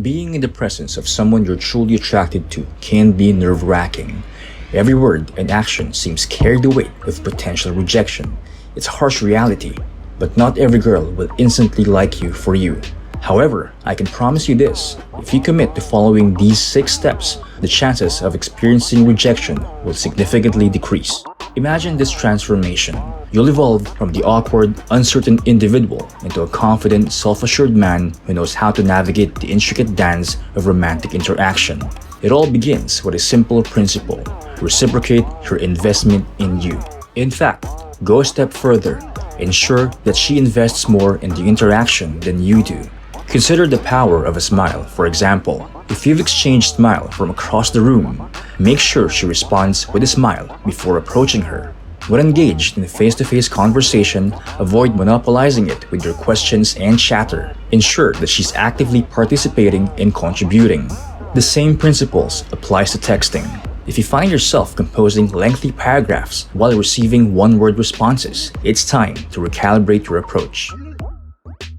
Being in the presence of someone you're truly attracted to can be nerve-wracking. Every word and action seems carried the weight of potential rejection. It's a harsh reality, but not every girl will instantly like you for you. However, I can promise you this, if you commit to following these 6 steps, the chances of experiencing rejection will significantly decrease. Imagine this transformation. You'll evolve from the awkward, uncertain individual into a confident, self-assured man who knows how to navigate the intricate dance of romantic interaction. It all begins with a simple principle: reciprocate her investment in you. In fact, go a step further. Ensure that she invests more in the interaction than you do. Consider the power of a smile, for example. If you've exchanged smile from across the room, make sure she responds with a smile before approaching her. When engaged in a face-to-face conversation, avoid monopolizing it with your questions and chatter. Ensure that she's actively participating and contributing. The same principles applies to texting. If you find yourself composing lengthy paragraphs while receiving one-word responses, it's time to recalibrate your approach.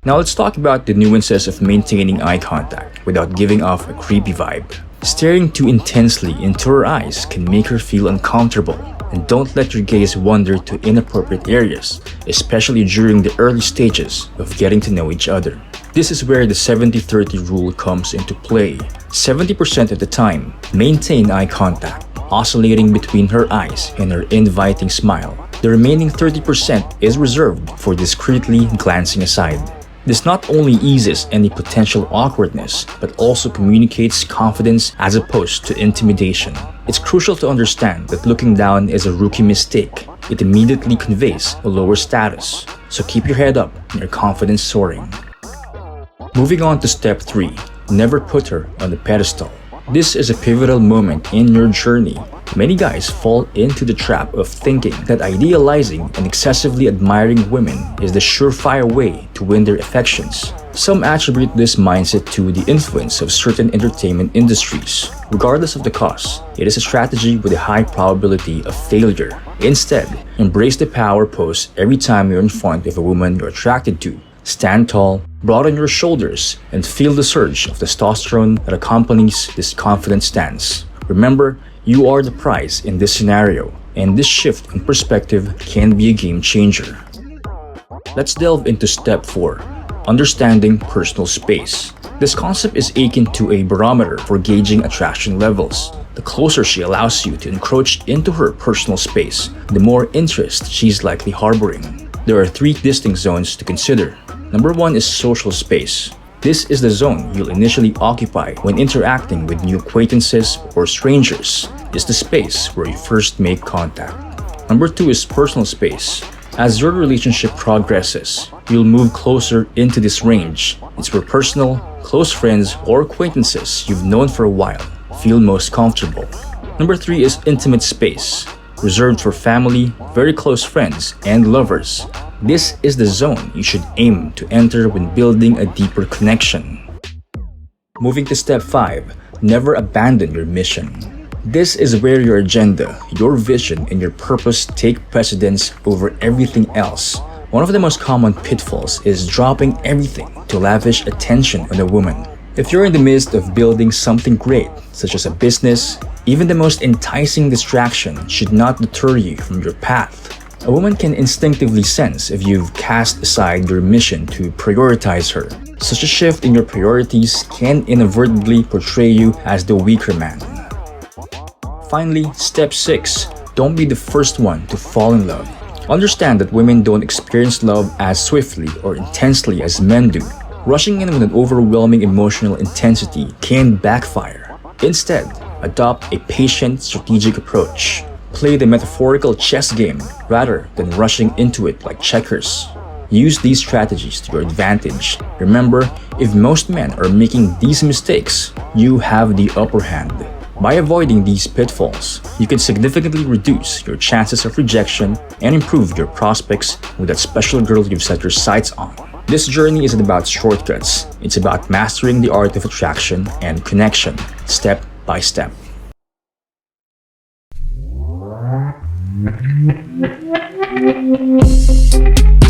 Now let's talk about the nuances of maintaining eye contact without giving off a creepy vibe. Staring too intensely into her eyes can make her feel uncomfortable, and don't let your gaze wander to inappropriate areas, especially during the early stages of getting to know each other. This is where the 70-30 rule comes into play. 70% of the time, maintain eye contact, oscillating between her eyes and her inviting smile. The remaining 30% is reserved for discreetly glancing aside. This not only eases any potential awkwardness, but also communicates confidence as opposed to intimidation. It's crucial to understand that looking down is a rookie mistake. It immediately conveys a lower status, so keep your head up and your confidence soaring. Moving on to step 3, never put her on the pedestal. This is a pivotal moment in your journey. Many guys fall into the trap of thinking that idealizing and excessively admiring women is the surefire way to win their affections. Some attribute this mindset to the influence of certain entertainment industries. Regardless of the cost, it is a strategy with a high probability of failure. Instead, embrace the power pose every time you're in front of a woman you're attracted to. Stand tall, broaden your shoulders, and feel the surge of testosterone that accompanies this confident stance. Remember, you are the prize in this scenario, and this shift in perspective can be a game changer. Let's delve into step 4, understanding personal space. This concept is akin to a barometer for gauging attraction levels. The closer she allows you to encroach into her personal space, the more interest she's likely harboring. There are 3 distinct zones to consider. Number 1 is social space. This is the zone you'll initially occupy when interacting with new acquaintances or strangers. It's the space where you first make contact. Number 2 is personal space. As your relationship progresses, you'll move closer into this range. It's where personal, close friends or acquaintances you've known for a while feel most comfortable. Number 3 is intimate space, reserved for family, very close friends, and lovers. This is the zone you should aim to enter when building a deeper connection. Moving to step 5, never abandon your mission. This is where your agenda, your vision, and your purpose take precedence over everything else. One of the most common pitfalls is dropping everything to lavish attention on a woman. If you're in the midst of building something great, such as a business, even the most enticing distraction should not deter you from your path. A woman can instinctively sense if you've cast aside your mission to prioritize her. Such a shift in your priorities can inadvertently portray you as the weaker man. Finally, step 6. Don't be the first one to fall in love. Understand that women don't experience love as swiftly or intensely as men do. Rushing in with an overwhelming emotional intensity can backfire. Instead, adopt a patient, strategic approach. Play the metaphorical chess game rather than rushing into it like checkers. Use these strategies to your advantage. Remember, if most men are making these mistakes, you have the upper hand. By avoiding these pitfalls, you can significantly reduce your chances of rejection and improve your prospects with that special girl you've set your sights on. This journey isn't about shortcuts, it's about mastering the art of attraction and connection, step by step. Thank you.